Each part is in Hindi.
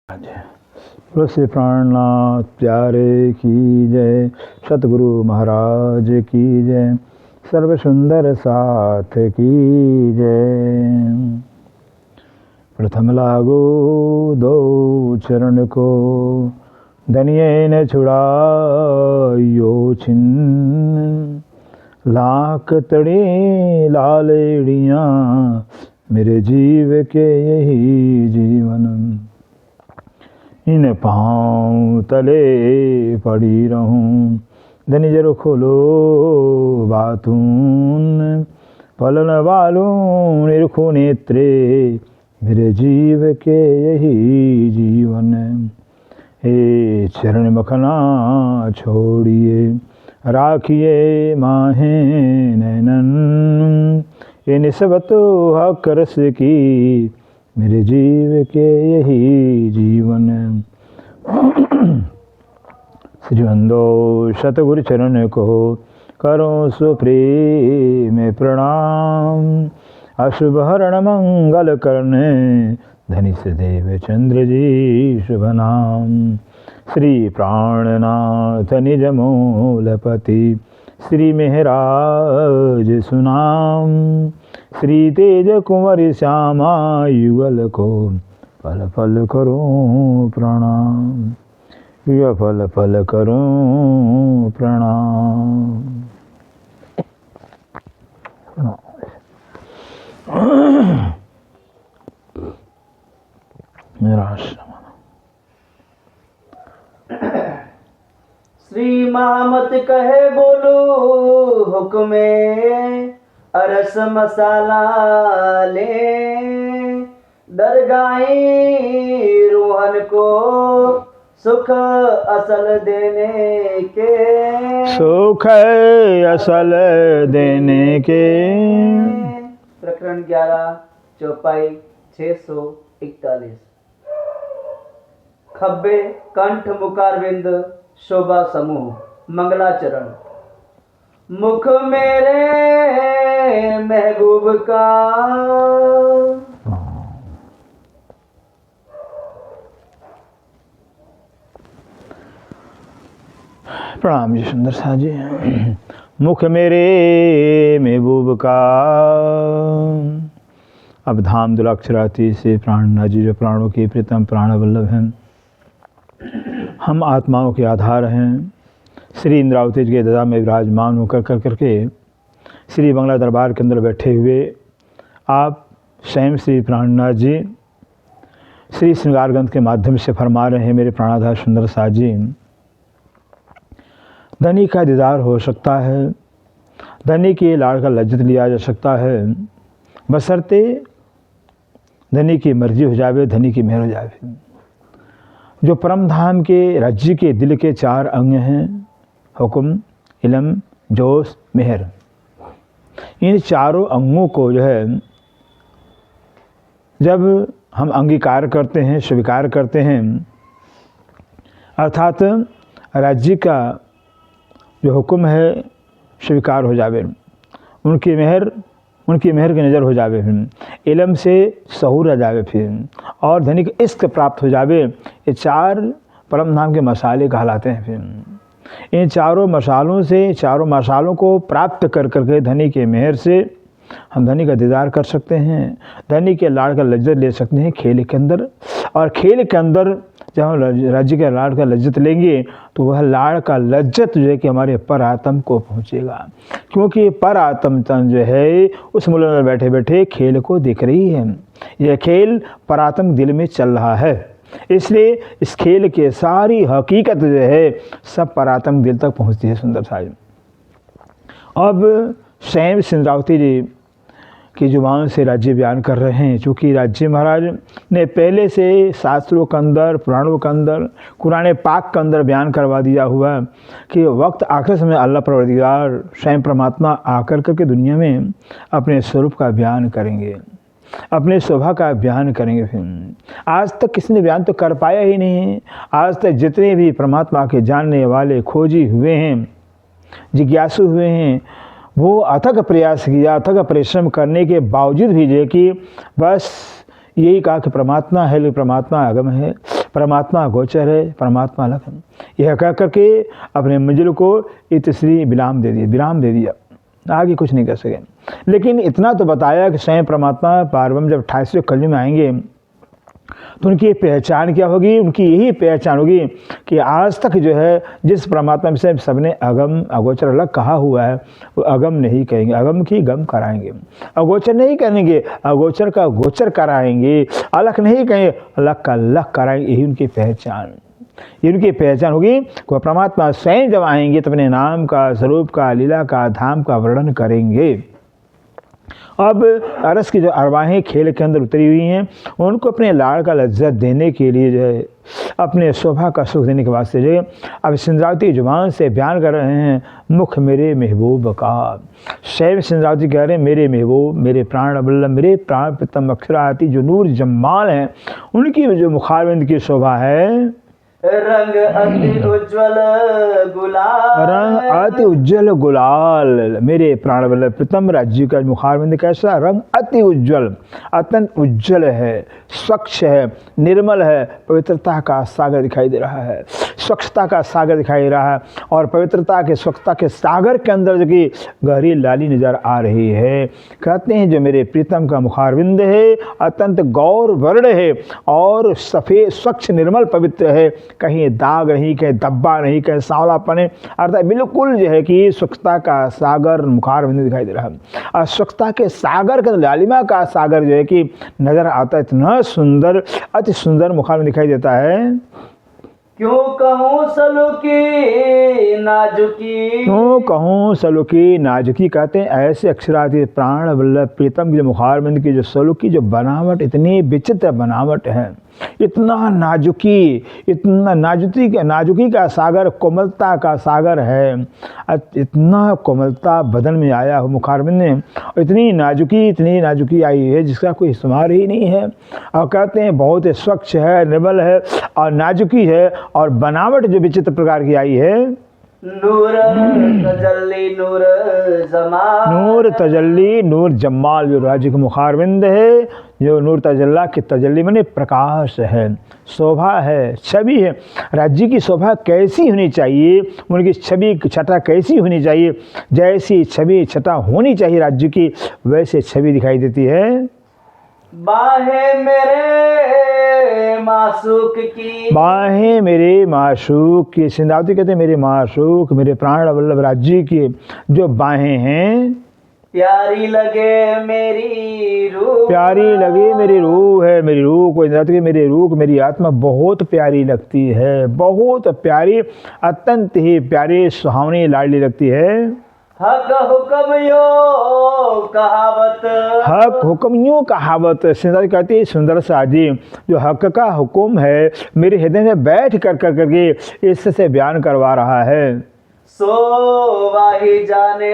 तुलसी प्राणनाथ प्यारे की जय, सतगुरु महाराज की जय, सर्व सुंदर साथ की जय। प्रथम लागो दो चरण को, धनिये न छुड़ायो छिन, लाख तड़े लालेड़ियाँ मेरे जीव के यही जीवन। इन पाँव तले पड़ी रहूं, धनी जरो खोलो बातून, पलन वालों निरखो नेत्रे मेरे जीव के यही जीवन। हे चरण मखना छोड़िए, राखिए माहे नैनन, ये निस्बत हक रस की मेरे जीव के यही जीवन। श्रीवंदो सतगुरु चरण को करो सुप्रेम प्रणाम, अशुभ हरण मंगल करने धनी सदैव चंद्र जी शुभ नाम। श्री प्राणनाथ निज मूलपति, श्री मेहराज सुनाम, श्री तेज कुंवर श्यामा युगल को पल पल करूं प्रणाम, यह पल पल करूं प्रणाम। मेरा आश्रम श्री महामत कहे बोलो हुक्मे, अरस मसाला ले, दरगाही रोहन को सुख असल देने के, सुख असल देने के। प्रकरण 11 चौपाई 641। खब्बे कंठ मुखारविंद शोभा समूह मंगलाचरण। मुख मेरे महबूब का, प्रणाम जी सुंदर सा जी। मुख मेरे महबूब का, अब धाम दुलाक्षराती से प्राणनाथ जी जो प्राणों के प्रीतम प्राण वल्लभ हैं, हम आत्माओं के आधार हैं। श्री इंद्रावती जी के ददा में विराजमान होकर करके श्री बंगला दरबार के अंदर बैठे हुए आप स्वयं श्री प्राणनाथ जी श्री श्रृंगार ग्रंथ के माध्यम से फरमा रहे हैं, मेरे प्राणाधार सुंदर सा जी, धनी का दीदार हो सकता है, धनी के लाड़ का लज्जत लिया जा सकता है, बशर्ते धनी की मर्जी हो जावे, धनी की मेहर हो जावे। जो परम धाम के राज्य के दिल के 4 अंग हैं, हुक्म, इलम, जोश, मेहर, इन चारों अंगों को जो है जब हम अंगीकार करते हैं, स्वीकार करते हैं, अर्थात राज्य का जो हुक्म है स्वीकार हो जावे, उनकी मेहर की नज़र हो जावे, फिर इलम से सहूर आ जावे, फिर और धनी का इश्क प्राप्त हो जावे। ये 4 परम धाम के मसाले कहलाते हैं। फिर इन चारों मसालों को प्राप्त कर करके धनी के मेहर से हम धनी का दीदार कर सकते हैं, धनी के लाड़ का लज्जत ले सकते हैं खेल के अंदर। और खेल के अंदर जब हम राज्य के लाड़ का लज्जत लेंगे तो वह लाड़ का लज्जत जो है कि हमारे पर आत्म को पहुँचेगा, क्योंकि पर आत्म तन जो है उस मूल में बैठे बैठे खेल को देख रही है। यह खेल पर आत्म दिल में चल रहा है, इसलिए इस खेल के सारी हकीकत जो है सब पर आत्म दिल तक पहुँचती है। सुंदर साहिब अब स्वयं इंद्रावती जी की जुबान से राज्य बयान कर रहे हैं, चूँकि राज्य महाराज ने पहले से शास्त्रों के अंदर, पुराणों के अंदर, कुरान पाक के अंदर बयान करवा दिया हुआ कि वक्त आखिर समय अल्लाह परवरदिगार स्वयं परमात्मा आकर करके दुनिया में अपने स्वरूप का बयान करेंगे, अपने शोभा का बयान करेंगे। फिर आज तक किसी ने बयान तो कर पाया ही नहीं। आज तक जितने भी परमात्मा के जानने वाले खोजी हुए हैं, जिज्ञासु हुए हैं, वो अथक प्रयास किया, अथक परिश्रम करने के बावजूद भी जो कि बस यही कहा कि परमात्मा है, लेकिन परमात्मा आगम है, परमात्मा गोचर है, परमात्मा अलग है। यह कह करके अपने मंजिल को इतश्री विराम दे दिया, आगे कुछ नहीं कर सके। लेकिन इतना तो बताया कि स्वयं परमात्मा पारब्रह्म जब 28वें कलयुग में आएंगे तो उनकी पहचान क्या होगी? उनकी यही पहचान होगी कि आज तक जो है जिस परमात्मा से सबने अगम अगोचर अलग कहा हुआ है, वो अगम नहीं कहेंगे, अगम की गम कराएंगे। अगोचर नहीं करेंगे, अगोचर का गोचर कराएंगे। अलग नहीं कहेंगे, अलग का अलग कराएंगे। यही उनकी पहचान, ये उनकी पहचान होगी। वह परमात्मा स्वयं जब आएंगे तो अपने नाम का, स्वरूप का, लीला का, धाम का वर्णन करेंगे। अब अरस की जो अरवाहें खेल के अंदर उतरी हुई हैं, उनको अपने लाड़ का लज्जत देने के लिए जो है, अपने शोभा का सुख देने के वास्ते जो है, अब सिंद्रावती जुबान से बयान कर रहे हैं मुख मेरे महबूब का। शैव सिंद्रावती कह रहे हैं मेरे महबूब, मेरे प्राण वल्लभ, मेरे प्राण प्रीतम अक्षराती जो नूर जम्माल हैं, उनकी जो मुखारविंद की शोभा है। रंग अति उज्ज्वल गुलाल, रंग अति उज्ज्वल गुलाल। मेरे प्राण वल्लभ प्रीतम राज्य का मुखारविंद कैसा? रंग अति उज्ज्वल, अत्यंत उज्ज्वल है, स्वच्छ है, निर्मल है, पवित्रता का सागर दिखाई दे रहा है, स्वच्छता का सागर दिखाई दे रहा है। और पवित्रता के, स्वच्छता के सागर के अंदर जो कि गहरी लाली नजर आ रही है। कहते हैं जो मेरे प्रीतम का मुखारविंद है अत्यंत गौर वर्ण है और सफ़ेद, स्वच्छ, निर्मल, पवित्र है। कहीं दाग नहीं, कहीं धब्बा नहीं, कहीं सांवलापन है, अर्थात बिल्कुल जो है कि स्वच्छता का सागर मुखारविंद दिखाई दे रहा है। और स्वच्छता के सागर के लालिमा का सागर जो है कि नजर आता है, इतना सुंदर, अति सुंदर मुखारविंद दिखाई देता है। क्यों कहूँ सलूकी नाजुकी, क्यों कहूँ सलूकी नाजुकी। कहते हैं ऐसे अक्षराती प्राण वल्लभ प्रीतम की जो मुखारविंद की जो सलूकी जो बनावट, इतनी विचित्र बनावट है, इतना नाजुकी, इतना नाजुकी का सागर, कोमलता का सागर है। इतना कोमलता बदन में आया हो मुखारविंद में, इतनी नाजुकी आई है जिसका कोई शुमार ही नहीं है। और कहते हैं बहुत स्वच्छ है, निर्मल है और नाजुकी है, और बनावट जो विचित्र प्रकार की आई है। नूर तजल्ली नूर जमाल, नूर तजल्ली नूर जमाल जो राज्य का मुखारविंद है, जो नूर तजल्ला की तजल्ली माने प्रकाश है, शोभा है, छवि है। राज्य की शोभा कैसी होनी चाहिए, उनकी छवि की छटा कैसी होनी चाहिए, जैसी छवि छटा होनी चाहिए राज्य की, वैसे छवि दिखाई देती है। बाहें मेरे मासूक की, बाहें मेरे माशूक की। सिंधावती कहते हैं मेरे माशूक, मेरे प्राण वल्लभ राज्य की जो बाहें हैं, प्यारी लगे मेरी रूह, प्यारी लगे मेरी रूह है। मेरी रूह को इंद्रावती, मेरी रूह, मेरी आत्मा बहुत प्यारी लगती है, बहुत प्यारी, अत्यंत ही प्यारी, सुहावनी, लाडली लगती है। हक हुक्म यो कहावत, हक हुक्म यूँ कहावत। सिंधावती कहती है सुंदर सा जी जो हक का हुक्म है मेरे हृदय में बैठ करके इससे बयान करवा रहा है। सो वाही जाने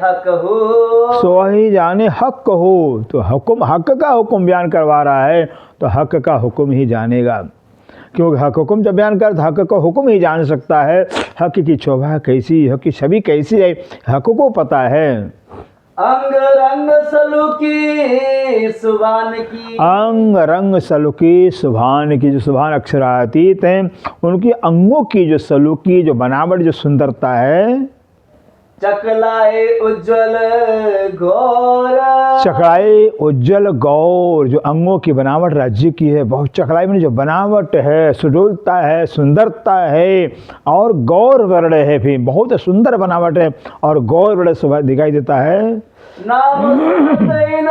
हक हो, सो ही जाने हक हो। तो हुक्म, हक का हुक्म बयान करवा रहा है तो हक का हुक्म ही जानेगा, क्योंकि हक हुक्म जब बयान कर, हक का हुक्म ही जान सकता है। हक की शोभा कैसी, हक की छवि कैसी है, हक को पता है। अंग रंग सलूकी सुभान की, अंग रंग सलूकी सुभान की। जो सुभान अक्षरातीत हैं, उनकी अंगों की जो सलूकी, जो बनावट, जो सुंदरता है। चकलाए उज्ज्वल गौर, चकलाई उज्ज्वल गौर। जो अंगों की बनावट राज्य की है, बहुत चकलाई में जो बनावट है, सुडोलता है, सुंदरता है और गौर वर्ण है, फिर बहुत सुंदर बनावट है और गौर वर्ण सुबह दिखाई देता है। नाम इन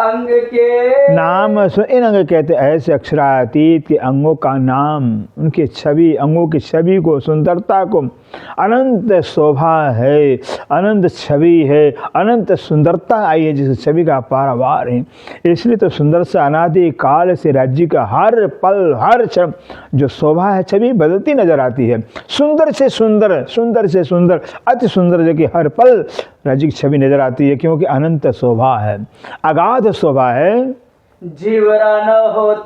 अंग के, नाम इन अंग कहते ऐसे अक्षरातीत के अंगों का नाम, उनकी छवि, अंगों की छवि को, सुंदरता को, अनंत शोभा है, अनंत छवि है, अनंत सुंदरता आई है जिस छवि का पारावार है। इसलिए तो सुंदर से अनादि काल से राज्य का हर पल, हर क्षण जो शोभा है, छवि बदलती नजर आती है। सुंदर से सुंदर, सुंदर से सुंदर, अति सुंदर जो कि हर पल राज्य की छवि नजर आती है, क्योंकि अनंत शोभा है, अगाध शोभा है। जीवरा न होत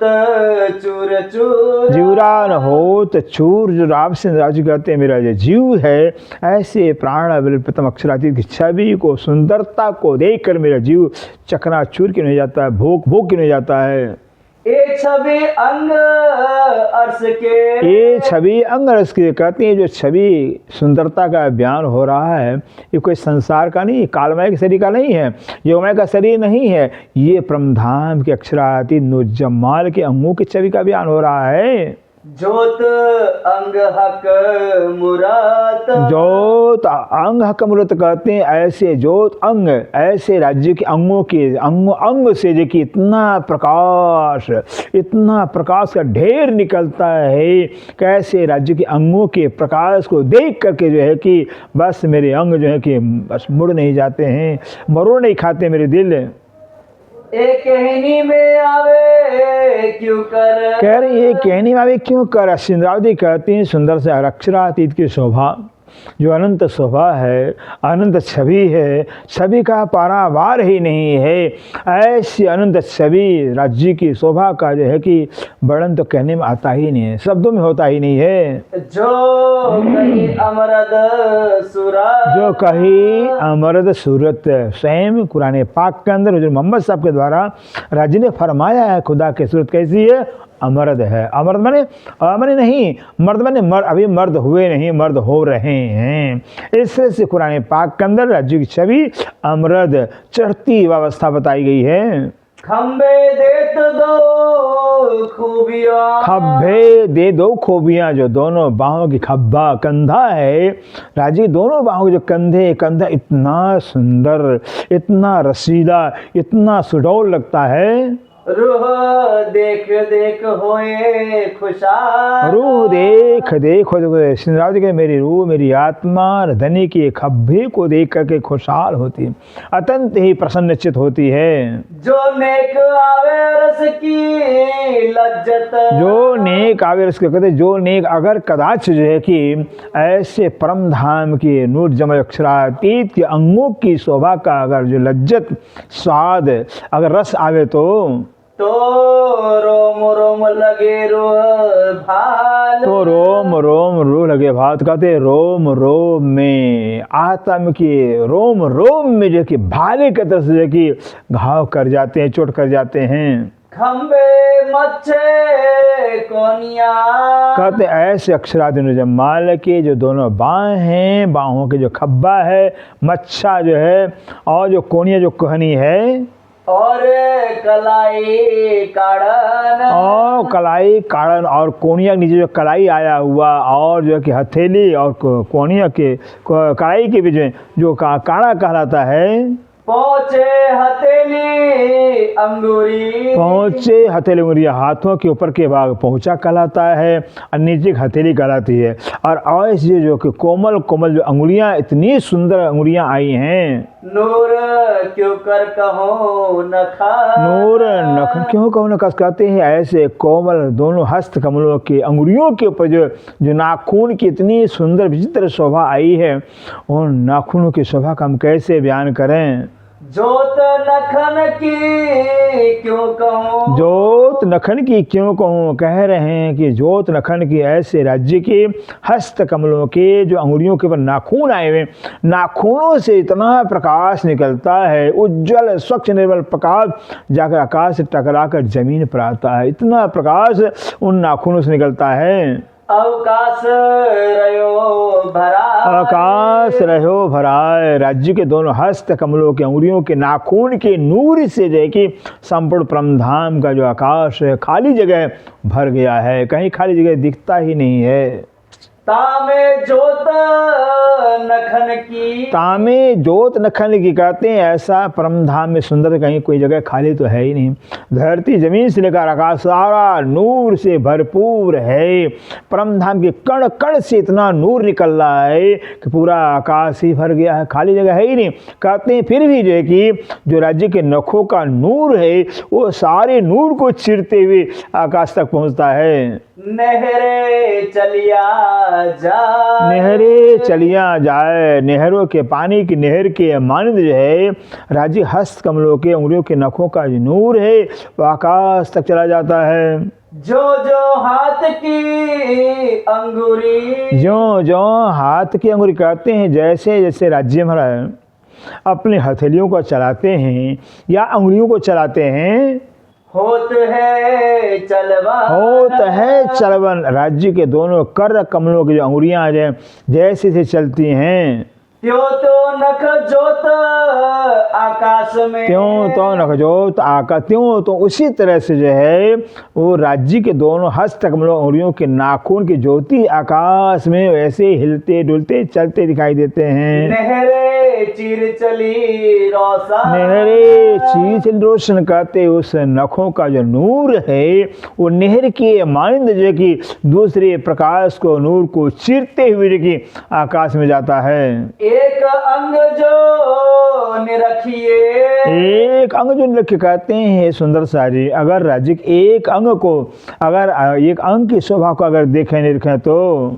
चूर चूर, जीवरा न होत चूर। जो राम से राज्य कहते हैं मेरा जो जीव है, ऐसे प्राण प्रथम अक्षरातीत की छवि को, सुंदरता को देखकर मेरा जीव चकनाचूर क्यों नहीं जाता है, भोग क्यों नहीं जाता है। एक छवि अंग हर्ष के ये छवि अंग रस की कहते हैं। जो छवि सुंदरता का बयान हो रहा है, ये कोई संसार का नहीं, कालमय के शरीर का नहीं है, योगमय का शरीर नहीं है, ये परमधाम के अक्षरातीत नूर जमाल के अंगों की छवि का बयान हो रहा है। ज्योत अंग हक मुरात ज्योत अंग हक मूर्त कहते हैं। ऐसे ज्योत अंग, ऐसे राज्य के अंगों के अंग से जो कि इतना प्रकाश का ढेर निकलता है, कैसे राज्य के अंगों के प्रकाश को देख करके जो है कि बस मेरे अंग जो है कि बस मुड़ नहीं जाते हैं, मरोड़ नहीं खाते मेरे दिल। एक कहनी में आवे क्यों कर कह रही है कहनी में आवे क्यों कर। सिंधरावती कहती हैं सुंदर से अक्षरातीत की शोभा, जो अनंत शोभा है, अनंत छवि है, छवि का पारावार ही नहीं है। ऐसी अनंत छवि राज्य की शोभा का जो है कि वर्णन तो कहने में आता ही नहीं है, शब्दों में होता ही नहीं है। जो कहीं अमरद सुरा जो कहीं अमरद सूरत, स्वयं कुरान पाक के अंदर हुजूर मोहम्मद साहब के द्वारा राज्य ने फरमाया है खुदा की सूरत कैसी है, अमर्द है। अमर्द माने नहीं, मर्द माने अभी मर्द हुए नहीं, मर्द हो रहे हैं। इससे से कुरान पाक के अंदर राज्य की छवि अमर्द चढ़ती अवस्था बताई गई है। खम्बे देत दो खूबियां, खब्बे दे दो खूबियां, जो दोनों बाहों की खब्बा कंधा है, राजी दोनों बाहों के जो कंधा इतना सुंदर, इतना रसीला, इतना सुडौल लगता है। रूह देख देख होए खुशहाल, रूह देख देख हो सिंधरावती के मेरी रूह, मेरी आत्मा धनी की खब्बे को देख करके खुशहाल होती, अत्यंत ही प्रसन्नचित होती है। जो नेक आवे रस की लज्जत, जो नेक आवे रस के कहते, जो नेक अगर कदाच जो है कि ऐसे परम धाम की नूर जमल अक्षरातीत के अंगों की शोभा का अगर जो लज्जत स्वाद अगर रस आवे तो रोम रोम लगे रूह भाल, तो रोम रोम रूह लगे भात कहते, रोम रोम में आत्म के रोम रोम में जो कि भाले के तरह से जो कि घाव कर जाते हैं, चोट कर जाते हैं। खम्बे मच्छे कोनिया, कहते ऐसे अक्षराधीन जमाल के जो दोनों बाहें हैं, बाहों के जो खब्बा है, मच्छा जो है, और जो कोनिया जो कहनी है, और कलाई काड़न, और कलाई काड़न, और कोनिया के नीचे जो कलाई आया हुआ, और जो कि हथेली और कोनिया के कलाई के बीच में जो काड़ा कहलाता है। पहुँचे हथेली अंगूरी, पहुँचे हथेली अंगुरी हाथों के ऊपर के भाग पहुँचा कहलाता है, और नीचे हथेली कहलाती है। और ऐसे जो कि कोमल कोमल जो अंगुलियाँ, इतनी सुंदर अंगुलियाँ आई हैं। नूर क्यों कर कहो नखा, नूर नखन क्यों कहो नखस कहते हैं। ऐसे कोमल दोनों हस्त कमलों की अंगुलियों के ऊपर जो नाखून की इतनी सुंदर विचित्र शोभा आई है, उन नाखूनों की शोभा का हम कैसे बयान करें। जोत नखन की क्यों कहूँ, जोत नखन की क्यों कहूँ, कह रहे हैं कि जोत नखन की ऐसे राज्य के हस्त कमलों के जो अंगुलियों के ऊपर नाखून आए हुए, नाखूनों से इतना प्रकाश निकलता है, उज्जवल स्वच्छ निर्मल प्रकाश जाकर आकाश से टकरा कर जमीन पर आता है। इतना प्रकाश उन नाखूनों से निकलता है। अवकाश रहो भरा, आकाश रहो भराए, राज्य के दोनों हस्त कमलों के अंगुलियों के नाखून के नूर से जो है कि संपूर्ण परमधाम का जो आकाश है, खाली जगह भर गया है, कहीं खाली जगह दिखता ही नहीं है। तामे जोत नखन की, तामे जोत नखन की कहते हैं। ऐसा परमधाम में सुंदर कहीं कोई जगह खाली तो है ही नहीं। धरती जमीन से लेकर आकाश सारा नूर से भरपूर है। परमधाम के कण कण से इतना नूर निकल रहा है कि पूरा आकाश ही भर गया है, खाली जगह है ही नहीं। कहते हैं फिर भी जो है कि जो राज्य के नखों का नूर है वो सारे नूर को चिरते हुए आकाश तक पहुँचता है। नहरे चलिया जाए, नहरे चलिया जाए, नहरों के पानी की नहर के मानंद जो है राज्य हस्त कमलों के अंगुलियों के नखों का जो नूर है वो आकाश तक चला जाता है। जो जो हाथ की अंगूरी, जो हाथ की अंगुली कहते हैं, जैसे जैसे राज्य महाराज अपने हथेलियों को चलाते हैं या अंगुलियों को चलाते हैं, होत है चलवा होत है चलवन, राज्य के दोनों कर कमलों की जो अंगुरियां हैं जैसे से चलती हैं, त्यों तो नख जोत आकाश में, त्यों तो नखजोत आका, त्यों तो उसी तरह से जो है वो राज्य के दोनों हस्त कमलों अंगुरियों के नाखून की ज्योति आकाश में वैसे हिलते डुलते चलते दिखाई देते हैं। नहरे चीर चली रोशन, नहरे चीज रोशन कहते उस नखों का जो नूर है वो नहर की मानिंद जो है कि दूसरे प्रकाश को नूर को चीरते हुए जो कि आकाश में जाता है। एक अंग जो निरखिए, एक अंग जो निरख कहते हैं सुंदर सारी, अगर राज्य के एक अंग को, अगर एक अंग की शोभा को अगर देखें निरखें तो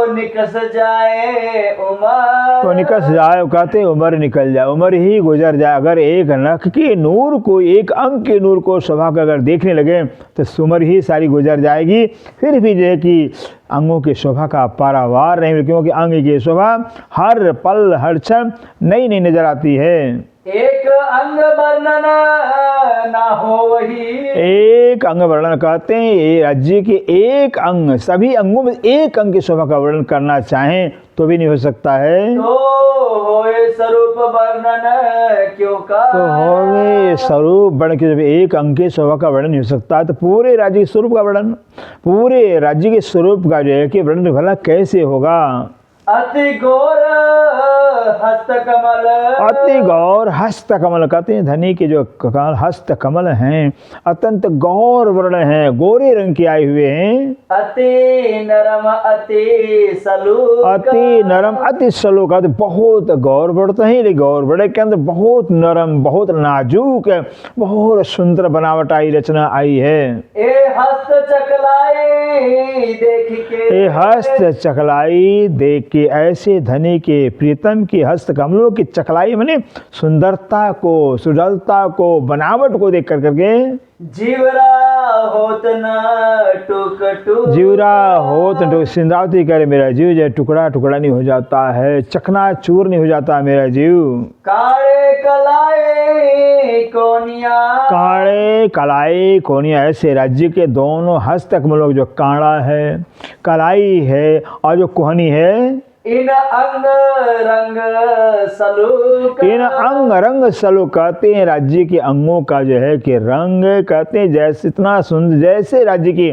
निकस जाए उमर, तो निकस जाए कहते उम्र निकल जाए, उम्र ही गुजर जाए। अगर एक नख के नूर को, एक अंग के नूर को शोभा को अगर देखने लगे तो उम्र ही सारी गुजर जाएगी, फिर भी जो है कि अंगों की शोभा का पारावार नहीं, क्योंकि अंग की शोभा हर पल हर क्षण नई नई नजर आती है। एक अंग वर्णन ना हो वही, एक अंग वर्णन कहते हैं ये राज्य के एक अंग, सभी अंगों में एक अंग की शोभा का वर्णन करना चाहें तो भी नहीं हो सकता है। तो होए स्वरूप वर्णन क्यों का, तो होवे स्वरूप वर्ण के जब एक अंग के शोभा का वर्णन नहीं हो सकता तो पूरे राज्य के स्वरूप का वर्णन, पूरे राज्य के स्वरूप का जो है कि वर्णन भला कैसे होगा। अति घोर हस्त कमल, अति गौर हस्त कमल कहते हैं धनी के जो हस्त कमल हैं अत्यंत गौर वर्ण हैं, गोरे रंग के आए हुए हैं। अति नरम अति सलूक, अति नरम अति सलूक, बहुत गौर बढ़ते हैं, लेकिन गौर बड़े के अंदर बहुत नरम बहुत नाजुक है, बहुत सुंदर बनावट आई रचना आई है। ए हस्त चकलाई देख के, ए हस्त चकलाई देख के, ऐसे धनी के प्रीतम की हस्त कमलों की चकलाई माने सुंदरता को, सुजलता को, बनावट को देख कर करके जीवरा होत न टुक टुक, जीवरा होत न टुक, सिंदावती करे मेरा जीव जो टुकड़ा टुकड़ा नहीं हो जाता है, चकना चूर नहीं हो जाता मेरा जीव। काले कलाए कोनिया, काले कलाई कोनिया, ऐसे राज्य के दोनों हस्त कमलों जो काड़ा है, कलाई है और जो कोहनी है, इन अंग रंग सलूक, इन अंग रंग सलूक कहते हैं राज्य के अंगों का जो है कि रंग कहते हैं जैसे इतना सुंदर, जैसे राज्य की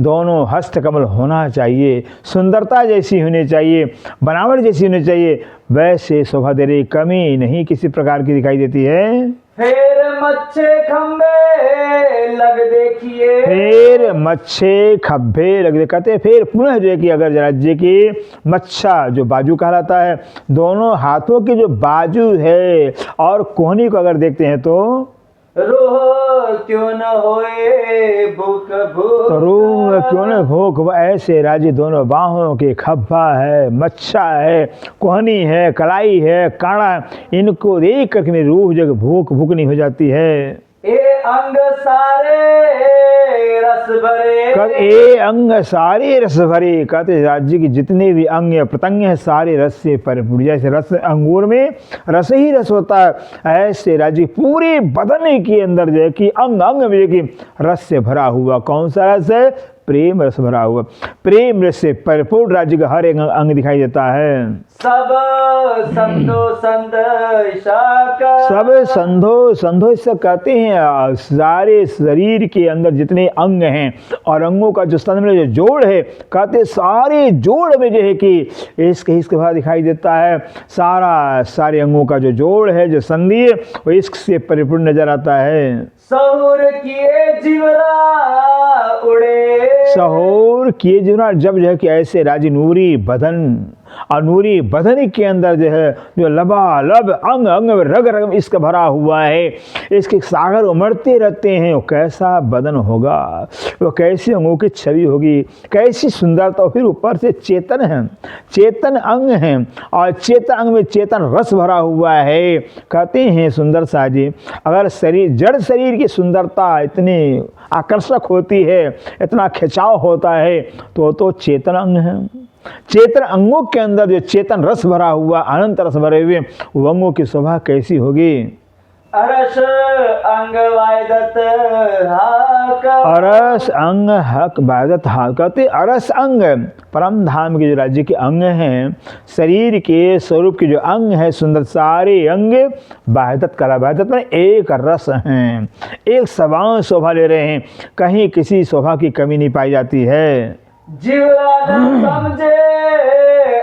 दोनों हस्त कमल होना चाहिए, सुंदरता जैसी होनी चाहिए, बनावट जैसी होनी चाहिए, वैसे शोभा दे रही, कमी नहीं किसी प्रकार की दिखाई देती है। फिर मच्छे खंबे लग देखिए, फिर मच्छे खब्बे लग कहते हैं फिर पुनः जो है कि अगर राज्य की मच्छा जो बाजू कहलाता है, दोनों हाथों की जो बाजू है और कोहनी को अगर देखते हैं तो रूह क्यों न होए भूख भूख, तो रूह क्यों न भूख, वह ऐसे राज्य दोनों बाहों के खब्बा है, मच्छा है, कोहनी है, कलाई है, काड़ा, इनको देख करके मेरी रूह जग भूख भूख नहीं हो जाती है। ए अंग सारे रस भरे, कद ए अंग सारे रस भरे कहते राज्य की जितने भी अंग या प्रत्यंग है सारे रस से परिपूर्ण, जैसे रस अंगूर में रस ही रस होता है, ऐसे राज्य पूरे बदन के अंदर जो है कि अंग अंग में कि रस से भरा हुआ, कौन सा रस है, प्रेम रस भरा हुआ, प्रेम रस से परिपूर्ण राज्य का हर एक अंग दिखाई देता है। सब संधो संध शाका, सब संधो संधो से कहते हैं सारे शरीर के अंदर जितने अंग हैं और अंगों का जो संध में जो जोड़ है, कहते सारे जोड़ में जो है कि इसके बाद दिखाई देता है, सारे अंगों का जो जोड़ है, जो संधि है, वो इश्क से परिपूर्ण नजर आता है। सहूर किए जीवरा उड़े, सहूर किए जीवरा, जब जो है कि ऐसे राजी नूरी बदन और नूरी बदन के अंदर जो है जो लबालब अंग अंग रग रग इसका भरा हुआ है, इसके सागर उमड़ते रहते हैं, वो कैसा बदन होगा, वो कैसी अंगों की छवि होगी, कैसी सुंदरता, फिर ऊपर से चेतन है, चेतन अंग है और चेतन अंग में चेतन रस भरा हुआ है। कहते हैं सुंदर सा जी, अगर शरीर जड़ शरीर की सुंदरता इतनी आकर्षक होती है, इतना खिंचाव होता है, तो चेतन अंग है। चेतन अंगों के अंदर जो चेतन रस भरा हुआ, अनंत रस भरे हुए वो अंगों की शोभा कैसी होगी। अरस अंग वायदत हाक। अरस अंग हक बादत हाथ कहते अरस अंग परम धाम के जो राज्य के अंग हैं, शरीर के स्वरूप के जो अंग है सुंदर सारे अंग बादत करा, बादत में एक रस हैं, एक समान शोभा ले रहे हैं, कहीं किसी शोभा की कमी नहीं पाई जाती है। जीवरान समझे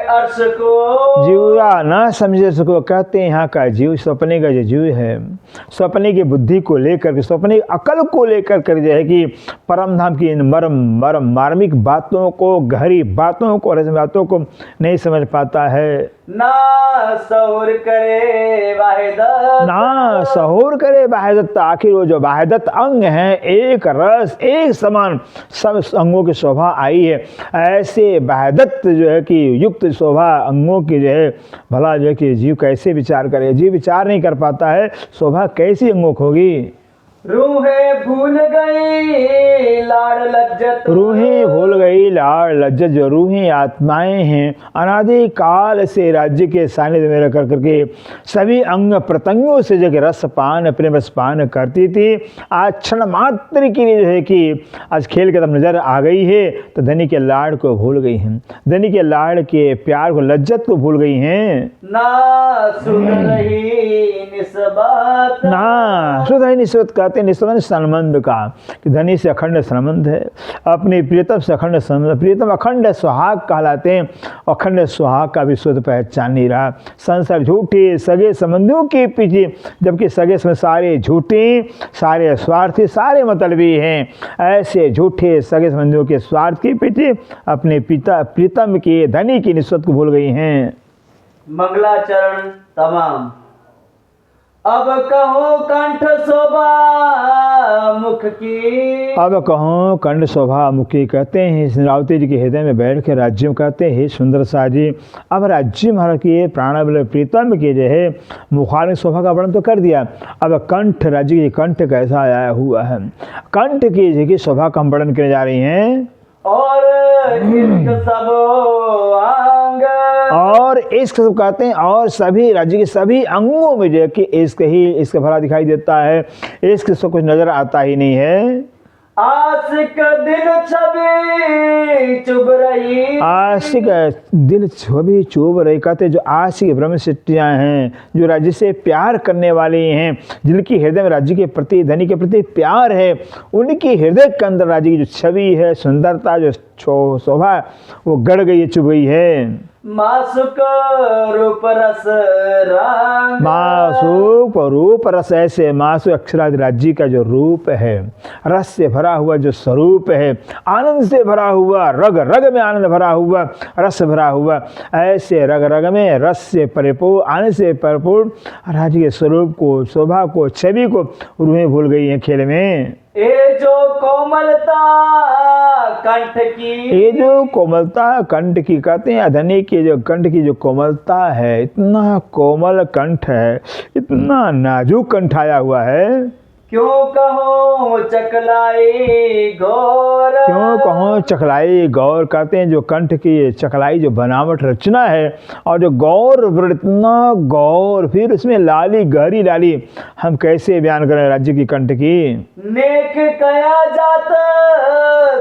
अर्श को। जीवरा न समझे सको कहते हैं यहाँ का जीव सपने का जो जीव है, सपने की बुद्धि को लेकर के, सपने की अकल को लेकर कर जो है कि परम धाम की इन मर्म मार्मिक बातों को, गहरी बातों को, रहस्य बातों को नहीं समझ पाता है। ना सहूर करे वाहिदत। ना सहूर करे वाहिदत, आखिर वो जो वाहिदत अंग है, एक रस एक समान सब अंगों की शोभा आई है, ऐसे वाहिदत जो है कि युक्त शोभा अंगों की जो है, भला जो है कि जीव कैसे विचार करे, जीव विचार नहीं कर पाता है, शोभा कैसी अंगों को होगी। रूहें भूल गई लाड़ लज्जत। रूहें भूल गई लाड़ लज्जत, जो रूहें आत्माएं हैं अनादि काल से राज्य के सानिध्य में रह कर करके सभी अंग प्रत्यंगों से जो कि रसपान अपने रसपान करती थी, आज क्षण मात्र के लिए जो है कि आज खेल के तब नजर आ गई है, तो धनी के लाड़ को भूल गई हैं, धनी के लाड़ के प्यार को, लज्जत को भूल गई हैं। ना सुध रही निस्बत। ना शुद्ध है निस्बत कहते हैं, निस्बत संबंध का कि धनी से अखंड संबंध है, अपने प्रियतम से अखंड संबंध, प्रियतम अखंड सुहाग कहलाते हैं, अखंड सुहाग का भी शुद्ध पहचान नहीं रहा। संसार झूठे सगे संबंधियों के पीछे, जबकि सगे संबंध सारे झूठे, सारे स्वार्थी, सारे मतलबी हैं, ऐसे झूठे सगे संबंधियों के स्वार्थ के पीछे अपने पिता प्रीतम के धनी की निस्बत को भूल गई हैं। मंगलाचरण तमाम। अब कहो कंठ शोभा मुख की। अब कहो कंठ शोभा मुखी कहते हैं, रावती जी के हृदय में बैठ के राज्यों कहते हैं, सुंदर सा जी अब राज्य महाराज की प्राणबल प्रीतम के जो है मुखारिक शोभा का वर्णन तो कर दिया, अब कंठ राज्य की कंठ कैसा आया हुआ है, कंठ की जो कि शोभा का हम वर्णन करने जा रही हैं। और इश्क सब अंग। और इश्क सब कहते हैं, और सभी राज्य के सभी अंगों में जो है कि इश्क ही इश्क भरा दिखाई देता है, इश्क से कुछ नजर आता ही नहीं है। आशिक दिल छवि चुभ रही। आशिक दिल छवि चुभ रही कहते, जो आशिक ब्रह्म सृष्टियाँ हैं, जो राज्य से प्यार करने वाले हैं, जिनकी हृदय में राज्य के प्रति, धनी के प्रति प्यार है, उनकी हृदय के अंदर राज्य की जो छवि है, सुंदरता, जो शोभा, वो गड़ गई है, चुभ गई है। मासुक रूप रस रंग। मासुक रूप रस, ऐसे मासुक अक्षरादि राज्य का जो रूप है, रस से भरा हुआ जो स्वरूप है, आनंद से भरा हुआ, रग रग में आनंद भरा हुआ, रस भरा हुआ, ऐसे रग रग में रस से परिपूर्ण, आनंद से परिपूर्ण राज्य के स्वरूप को, शोभा को, छवि को रूहें भूल गई हैं खेल में। ये जो कोमलता कंठ की। ये जो कोमलता कंठ की कहते हैं, धनी के जो कंठ की जो कोमलता है, इतना कोमल कंठ है, इतना नाजुक कंठ आया हुआ है। क्यों कहो चकलाई गौर। क्यों कहो चकलाई गौर कहते हैं, जो कंठ की चकलाई जो बनावट रचना है, और जो गौर इतना गौर, फिर उसमें लाली गहरी लाली, हम कैसे बयान करें राज्य की कंठ की। नेक कया जात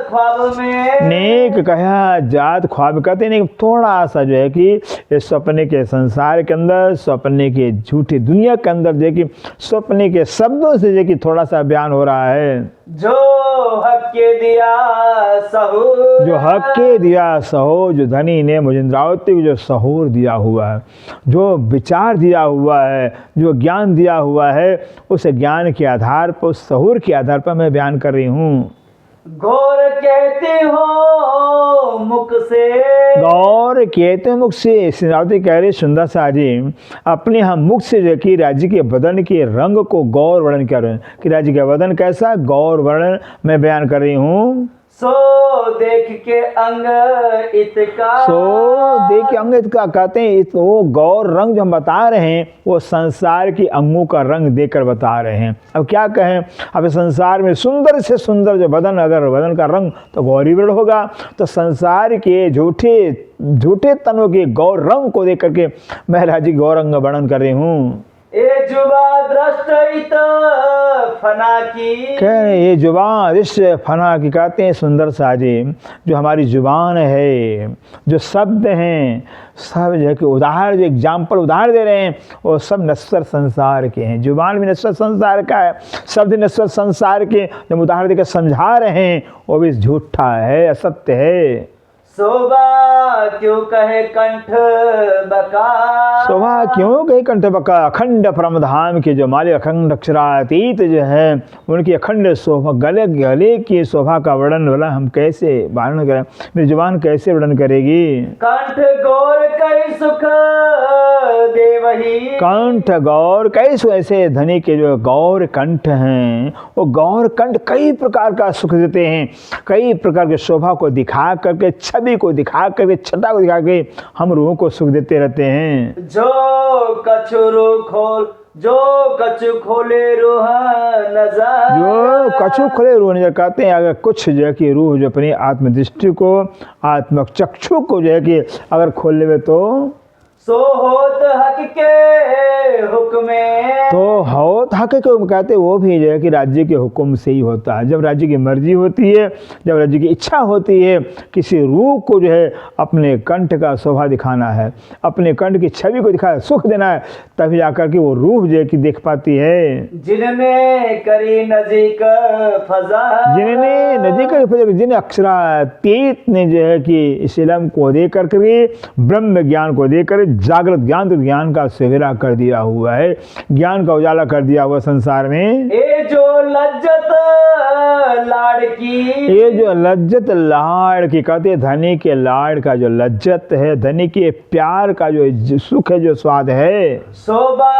ख्वाब में। नेक कहा जात ख्वाब कहते हैं, थोड़ा सा जो है कि इस सपने के संसार के अंदर, सपने के झूठी दुनिया के अंदर जो कि सपने के शब्दों से जो कि थोड़ा सा बयान हो रहा है। जो हक के दिया सहूर। जो हक के दिया सहूर, जो धनी ने मुजिंद्रावती को जो सहूर दिया हुआ है, जो विचार दिया हुआ है, जो ज्ञान दिया हुआ है, उस ज्ञान के आधार पर, उस सहूर के आधार पर मैं बयान कर रही हूँ। गौर कहते हो मुख से। गौर कहते मुख से, श्रीरावती कह रहे सुंदर सा जी अपने हम मुख से जो कि राज्य के बदन के रंग को गौर वर्णन कर रहे हैं, कि राज्य का बदन कैसा, गौर वर्णन मैं बयान कर रही हूँ। सो देख के अंग इतका। सो देख के अंग इतका कहते हैं, वो गौर रंग जो हम बता रहे हैं, वो संसार के अंगों का रंग देकर बता रहे हैं। अब क्या कहें, अब संसार में सुंदर से सुंदर जो बदन, अगर बदन का रंग तो गौरी वर्ण होगा, तो संसार के झूठे तनों के गौर रंग को देख करके मैं राज्य गौर रंग वर्णन कर रही हूँ। ए जुबा दृष्ट इत फना की। कह रहे ये जुबान इस फना की कहते हैं सुंदर साजी, जो हमारी जुबान है, जो शब्द हैं, सब जो है कि उदाहरण, जो एग्जाम्पल उदाहरण दे रहे हैं, वो सब नश्वर संसार के हैं। जुबान भी नश्वर संसार का है, शब्द नश्वर संसार के जब उदाहरण देकर समझा रहे हैं, वो भी झूठा है, असत्य है। शोभा क्यों कहे कंठ बका। शोभा क्यों कहे कंठ बका। अखंड परम धाम के जो मालिक अखंड अक्षरातीत जो है, उनकी अखंड शोभा, गले गले की शोभा का वर्णन वाला हम कैसे वर्णन करें, मेरी जुबान कैसे वर्णन करेगी। कंठ गौर कई सुख दे वही। कंठ गौर कई सु, ऐसे धनी के जो गौर कंठ हैं, वो गौर कंठ कई प्रकार का सुख देते हैं, कई प्रकार के शोभा को दिखा करके, छवि को दिखा करके, छटा को दिखा के हम रूह को सुख देते रहते हैं। जो कछु रूह खोल, जो कछु खोले रूह नजर। जो कछु खोले रूह नजर, कहते हैं अगर कुछ जो है कि रूह जो अपनी आत्मदृष्टि को, आत्मक चक्षु को जो है कि अगर खोल लेवे तो सो होत हक के हुक्मे। तो होत हक के हुक्म, कहते वो भी जो है कि राज्य के हुक्म से ही होता है। जब राज्य की मर्जी होती है, जब राज्य की इच्छा होती है, किसी रूह को जो है अपने कंठ का शोभा दिखाना है, अपने कंठ की छवि को दिखाना, सुख देना है, तभी जाकर के वो रूह जो है कि देख पाती है। जिनने करी नजीक फजा। जिन्हें नजीक जिन अक्षरातीत ने जो है कि इस इल्म को दे करके, ब्रह्म ज्ञान को देकर, जागृत ज्ञान, तो ज्ञान का सवेरा कर दिया हुआ है, ज्ञान का उजाला कर दिया हुआ संसार में। ये जो लज्जत लाड़ की। ये जो लज्जत लाड़ की, कहते हैं धनी के लाड़ का जो लज्जत है, धनी के प्यार का जो सुख है, जो स्वाद है। शोभा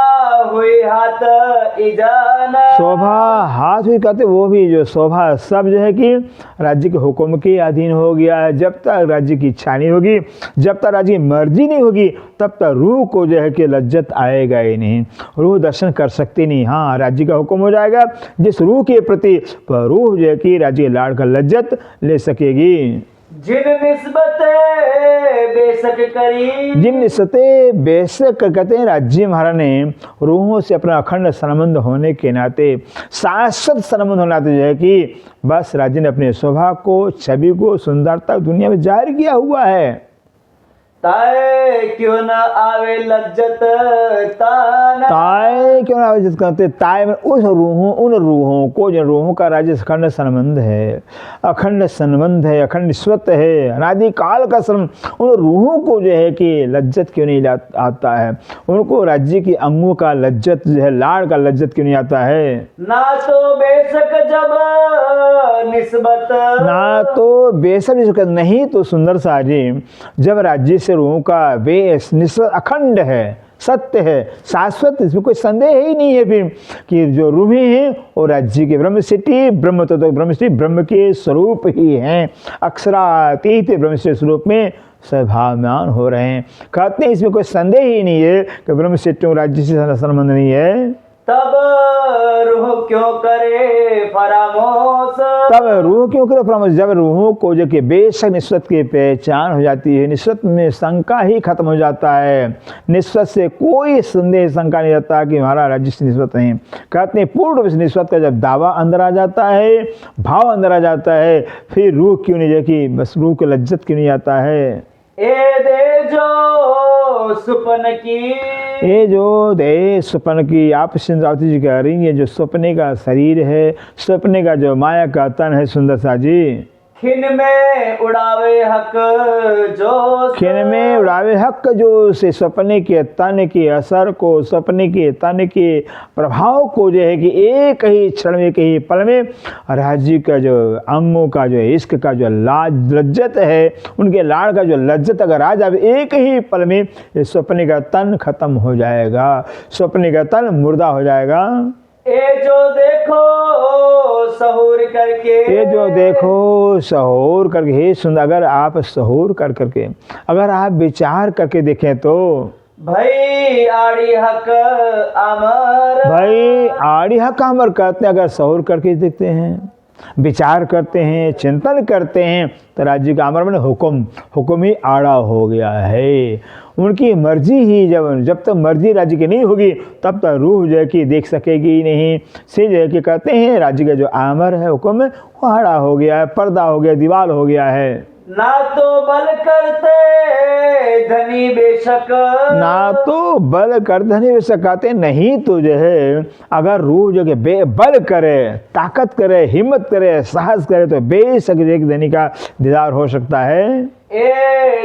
हुई हाथ इजाना। शोभा हाथ हुई, कहते वो भी जो शोभा सब जो है कि राज्य के हुक्म के अधीन हो गया है। जब तक राज्य की इच्छा नहीं होगी, जब तक राज्य की मर्जी नहीं होगी, तब तक रूह को जो है कि लज्जत आएगा ही नहीं, रूह दर्शन कर सकती नहीं। हाँ, राज्य का हुक्म हो जाएगा जिस रूह के प्रति, रूह जो है कि राज्य के लाड़ का लज्जत ले सकेगी। जिन निस्बते बेशक करी। जिन निस्बते बेशक, कहते हैं राज्य महाराज ने रूहों से अपना अखंड संबंध होने के नाते, शाश्वत संबंध होने नाते जो है कि बस राज्य ने अपने शोभा को, छवि को, सुंदरता दुनिया में जाहिर किया हुआ है। ताए क्यों न आवे लज्जत ताना। ताए क्यों ना आवे, कहते ताए में उस रूहों, उन रूहों को, जिन रूहों का राज्य अखंड संबंध है, अखंड संबंध है, अखंड स्वत है, अनादि काल का संबंध, उन रूहों को जो है कि लज्जत क्यों नहीं आता है, उनको राज्य की अंगों का लज्जत जो है, लाड़ का लज्जत क्यों नहीं आता है। ना तो बेशक जब निस्बत। ना तो बेशक नहीं तो सुंदर साजी, जब राज्य से रूहों का बेस निश्चित अखंड है, सत्य है, शाश्वत, इसमें कोई संदेह ही नहीं है फिर कि जो रूहें हैं वो राज्य के ब्रह्म सिटी, ब्रह्म तो ब्रह्म सिटी, ब्रह्म के स्वरूप ही हैं, अक्षरातीत ब्रह्म के स्वरूप में स्वभावमान हो रहे हैं। कहते हैं इसमें कोई संदेह ही नहीं है कि ब्रह्म सिटी राज्य से संबंध नहीं है। तब रूह क्यों करे फरामोश। तब रूह क्यों करे फरामोश, जब रूहों को जो कि बेशक निस्बत की पहचान हो जाती है, निस्बत में शंका ही खत्म हो जाता है, निस्बत से कोई संदेह शंका नहीं रहता कि हमारा राज्य से निस्बत नहीं। कहते हैं पूर्ण रूप से निस्बत का जब दावा अंदर आ जाता है, भाव अंदर आ जाता है, फिर रूह क्यों नहीं, जो कि बस रूह की लज्जत क्यों नहीं आता है। ए दे जो सुपन की। ये जो दे स्वप्न की, आप सिंद्रावती जी कह रही है, जो सपने का शरीर है, सपने का जो माया का तन है सुंदर सा जी, खिन में उड़ावे हक जो। खिन में उड़ावे हक जो, से सपने के तन के असर को, सपने के तन के प्रभाव को जो है कि एक ही क्षण में, एक ही पल में राज्य का जो अंगों का जो इश्क का जो लाज लज्जत है, उनके लाड़ का जो लज्जत अगर आ जाए, एक ही पल में ये सपने का तन खत्म हो जाएगा, सपने का तन मुर्दा हो जाएगा। ए जो देखो सहूर करके। ये जो देखो सहूर करके, हे सुंदर, अगर आप सहूर कर करके, अगर आप विचार करके देखें तो भाई आड़ी हक अमर। भाई आड़ी हक अमर, कहते हैं अगर सहूर करके देखते हैं विचार करते हैं, चिंतन करते हैं, तो राज्य का अमर में हुक्म ही आड़ा हो गया है। उनकी मर्जी ही जब तक मर्जी राज्य की नहीं होगी तब तक रूह जो है कि देख सकेगी ही नहीं। से जो है कि कहते हैं राज्य का जो आमर है, हुक्म है, वो आड़ा हो गया है, पर्दा हो गया, दीवार हो गया है। ना तो बल करते धनी बेशक, ना तो बल कर धनी बेशक कहते नहीं, तो जो है अगर रूह जो कि बल करे, ताकत करे, हिम्मत करे, साहस करे, तो बेशक एक धनी का दीदार हो सकता है। ए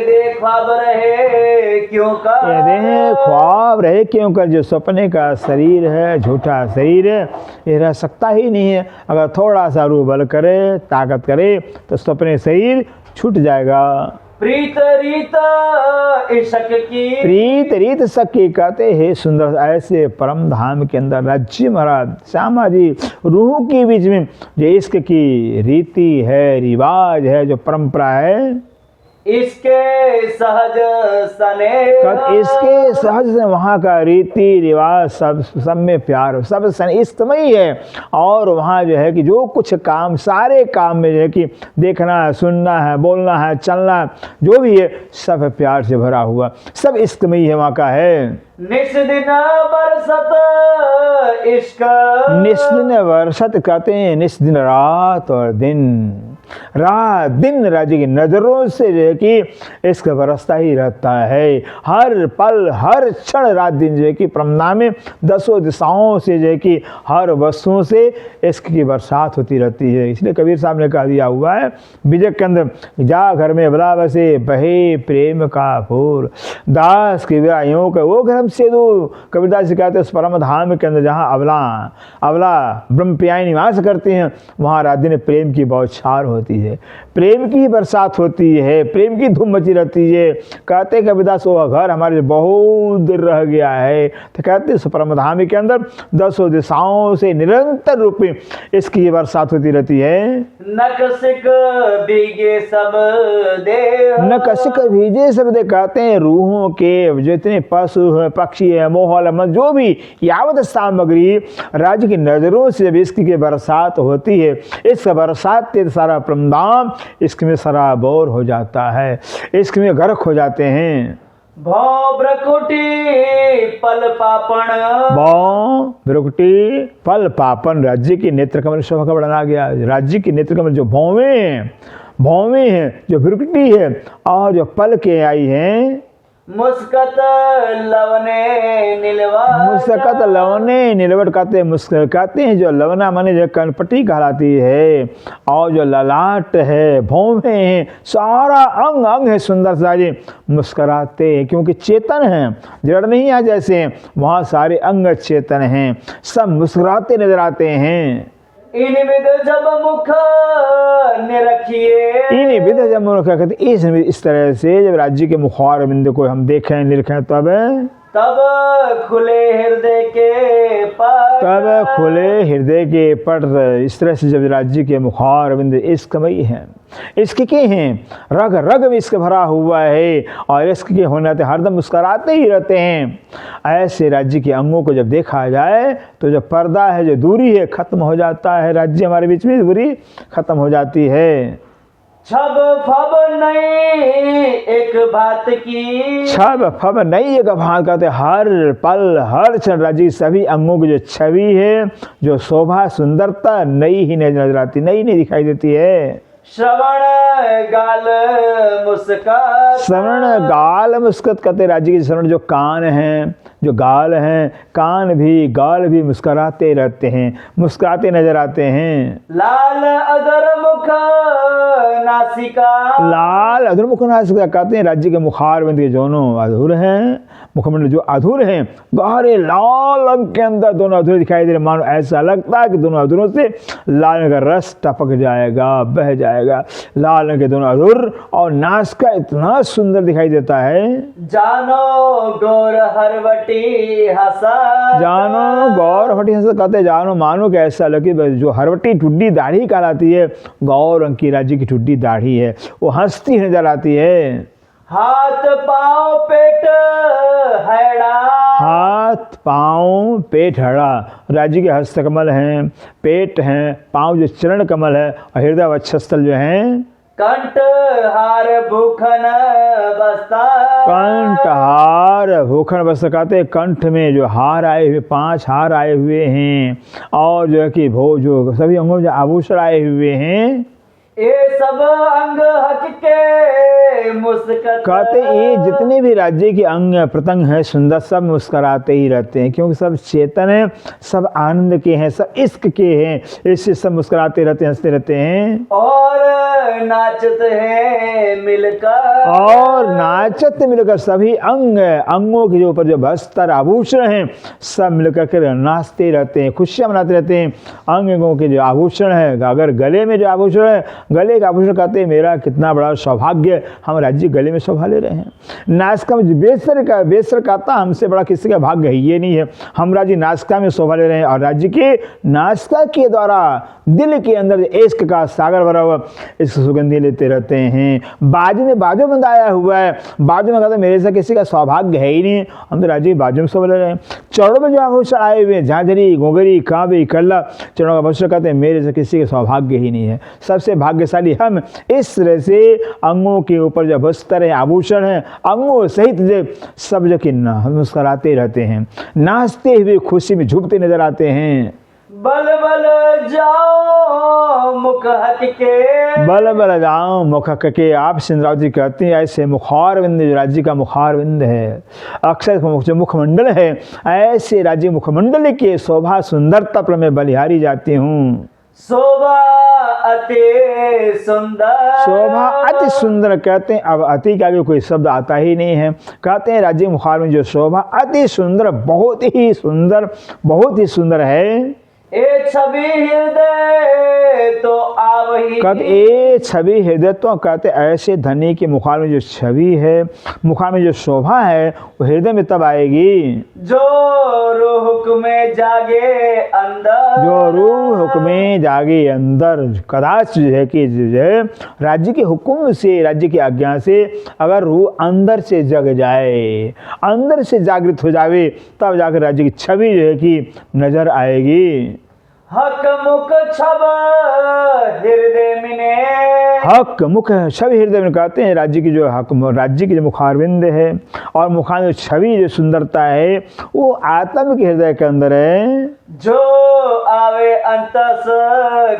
दे ख्वाब रहे क्यों कर, ये देह ख्वाब रहे क्यों कर, जो सपने का शरीर है, झूठा शरीर है, ये रह सकता ही नहीं है। अगर थोड़ा सा रूह बल करे, ताकत करे, तो सपने शरीर छूट जाएगा। प्रीत रीत इश्क की, प्रीत रीत सखी कहते हैं सुंदर ऐसे परम धाम के अंदर राज्य महाराज श्यामा जी रूह के बीच में जो इश्क की रीति है, रिवाज है, जो परंपरा है, इसके सहज सने, इसके सहज से वहाँ का रीति रिवाज सब में प्यार, सब इष्टमयी है। और वहाँ जो है कि जो कुछ काम, सारे काम में जो है कि देखना है, सुनना है, बोलना है, चलना, जो भी है सब प्यार से भरा हुआ, सब इष्टमयी है वहाँ का है। निस्दिन बरसत इश्क, निस्दिन वर्षत कहते हैं निस्दिन रात और दिन, रात दिन राज्य की नजरों से जो है कि इसका बरसता ही रहता है। हर पल हर क्षण रात दिन जो है कि परमनाम में दसों दिशाओं से जो है कि हर वस्तुओं से इसकी बरसात होती रहती है। इसलिए कबीर साहब ने कह दिया हुआ है विजय के अंदर, जा घर में बला बसे बहे प्रेम का फूल, दास की विराइयों का वो घर से दो। कबीरदास जी कहते हैं उस परम धाम के अंदर जहाँ अवला ब्रह्म प्याई निवास करते हैं, वहाँ रात दिन प्रेम की बौछार होती है, प्रेम की बरसात होती है, प्रेम की धूम मची रहती है। कहते कबीरदास वो घर हमारे बहुत दूर रह गया है, तो कहते इस परम धाम के अंदर दसों दिशाओं से निरंतर रूप में इसकी बरसात होती रहती है। नकसिक भीगे सब देह, नकसिक भीगे सब देह कहते हैं रूहों के जितने पशु है, पक्षी है, मोहल जो भी यावत सामग्री राज्य की नजरों से जब इसकी बरसात होती है, इस बरसात से सारा प्रमदाम इसमें सराबोर हो जाता है, इसमें गर्क हो जाते हैं। भौ ब्रकुटी पल पापण, भौ ब्रकुटी पल पापन राज्य की नेत्र कमल शोभा का बढ़ाना गया। राज्य की नेत्र कमल जो भौवें हैं, जो ब्रकुटी है और जो पल के आई हैं, मुस्कत लवने नीलवट, मुस्कत लवने नीलवट कहते हैं, कहते हैं जो लवना माने जो कनपटी कहलाती है, और जो ललाट है, भौवें हैं, सारा अंग अंग है सुंदर सा जी मुस्कराते हैं, क्योंकि चेतन हैं, जड़ नहीं है जैसे हैं, वहाँ सारे अंग चेतन हैं, सब मुस्कुराते नजर आते हैं। इन विध जब मुख निरखिए, इन विध जब मुख कहते इस तरह से जब राज्य के मुखार बिंद को हम देखें निरखें तब खुले हृदय के पट, तब खुले हृदय के पट। इस तरह से जब राज्य के मुखार बिंद इश्कमयी हैं, इश्क के हैं, रग रग में इश्क भरा हुआ है, और इश्क के होने से हरदम मुस्कराते ही रहते हैं। ऐसे राज्य के अंगों को जब देखा जाए तो जो पर्दा है, जो दूरी है, खत्म हो जाता है। राज्य हमारे बीच में दूरी खत्म हो जाती है। छब फब नहीं एक बात की, छब फब नहीं एक बात कहते हर पल हर क्षण राज्य सभी अंगों की जो छवि है, जो शोभा सुंदरता नई ही नजर आती, नई नहीं दिखाई देती है। श्रवण गाल मुस्कात, श्रवण गाल मुस्कत कहते राज्य की श्रवण जो कान हैं, जो गाल हैं, कान भी गाल भी मुस्कुराते रहते हैं, मुस्कुराते नजर आते हैं। लाल अधर मुख नासिका, लाल अधूर मुख नासिका कहते हैं राज्य के मुखार बिंद के दोनों अधूर हैं, मुखमंडल जो अधूर हैं, गहरे लाल रंग के अंदर दोनों अधूरे दिखाई दे रहे, मानो ऐसा लगता है कि दोनों अधूरों से लाल का रस टपक जाएगा, बह जाएगा। लाल रंग के दोनों अधूर और नासिका इतना सुंदर दिखाई देता है। जानो गौर हरवटी हसा, जानो गौर हरवटी हंसा कहते जानो मानो कि ऐसा लगे जो हरवटी ठुड्डी दाढ़ी कहलाती है, गौर रंग की राज्य की ठुड्डी दाढ़ी है, वो हंसती नजर आती है। हाथ पाँव पेट हैड़ा, हाथ पाँव पेट हड़ा। राज्य के हस्तकमल हैं, पेट हैं, पाँव जो चरण कमल है और हृदय वक्षस्थल जो हैं। कंठ हार भूखन बस्ता, कंठ हार भूखण वस्त्र कहते हैं, कंठ में जो हार आए हुए, 5 हार आए हुए हैं और जो है कि जो सभी अंगों में जो आभूषण आए हुए हैं। ये सब अंग हक के मुस्कत, कहते ये जितने भी राज्य के अंग प्रत्यंग हैं सुंदर, सब मुस्कराते ही रहते हैं, क्योंकि सब चेतन हैं, सब आनंद के हैं, सब इश्क के हैं, इससे सब मुस्कराते रहते हैं, हंसते रहते हैं और नाचत है मिलकर, और नाचत मिलकर। सभी अंगों के ऊपर जो वस्त्र आभूषण हैं सब मिलकर के नाचते रहते हैं, खुशियाँ मनाते रहते हैं। अंगों के जो आभूषण है, अगर गले में जो आभूषण है, गले का आभूषण कहते हैं मेरा कितना बड़ा सौभाग्य, हम राज्य गले में शोभा ले रहे हैं। नासिका में बेसर कहता हमसे बड़ा किसी का भाग्य है ये नहीं है, हम राज्य नासिका में शोभा ले रहे हैं और राज्य के नासिका के द्वारा दिल के अंदर इश्क का सागर भरा हुआ इश्क सुगंधी लेते रहते हैं। बाजू में बंधाया हुआ है, बाजू में कहते मेरे से किसी का सौभाग्य है ही नहीं, हम तो राज्य बाजू में शोभा ले रहे हैं। चरणों में जो आभूषण आए हुए हैं, झांझरी, गोगरी, कांबी, कल्ला, चरणों का आभूषण कहते हैं मेरे से किसी का सौभाग्य ही नहीं है, सबसे भाग्यशाली हम। इस तरह से अंगों के ऊपर जो वस्त्र है, आभूषण है, अंगों सहित जो सब जो कि मुस्कराते रहते हैं, नाचते हुए खुशी में झूमते नजर आते हैं। बल बल जाओ मुख हक के, बल बल जाओ मुख हक के। आप सिंधराव जी कहते हैं ऐसे मुखारविंद जो राज्य का मुखारविंद है, अक्षर जो मुखमंडल है, ऐसे राज्य मुखमंडल के शोभा सुंदरता पर मैं बलिहारी जाती हूँ। शोभा अति सुंदर, शोभा अति सुंदर कहते हैं, अब अति के आगे कोई शब्द आता ही नहीं है। कहते हैं राज्य मुखार में जो शोभा अति सुंदर, बहुत ही सुंदर है। ए छवि हृदय तो आवही, कहते ए छवि हृदय तो कहते ऐसे धनी के मुखार में जो छवि है, मुखार में जो शोभा है वो हृदय में तब आएगी जो रूह में जागे अंदर, जो रूह में जागे अंदर। कदाच जो है कि जो है राज्य के हुक्म से, राज्य की आज्ञा से अगर रूह अंदर से जग जाए, अंदर से जागृत हो जावे, तब जाकर राज्य की छवि जो है कि नजर आएगी। हक मुख छब हृदय मिने, हक मुख छवि हृदय में कहते हैं राज्य की जो हक, राज्य की जो मुखारविंद है और मुखार में छवि जो सुंदरता है वो आत्म के हृदय के अंदर है। जो आवे अंतस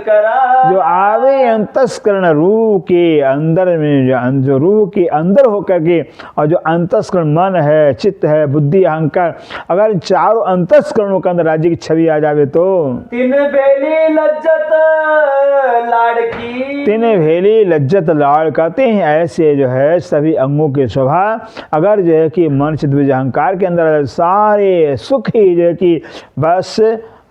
करा, जो आवे अंतस्करण, रूह के अंदर में जो रूह के अंदर होकर के और जो अंतस्करण मन है, चित्त है, बुद्धि, अहंकार, अगर चारों अंतस्करणों के अंदर राज्य की छवि आ जावे तो तीन भेली लज्जत लाड़की, तीन भेली लज्जत लाड़ कहते हैं ऐसे जो है सभी अंगों की शोभा अगर जो है कि मन, चित्त, बुद्धि, अहंकार के अंदर सारे सुख ही जो है कि बस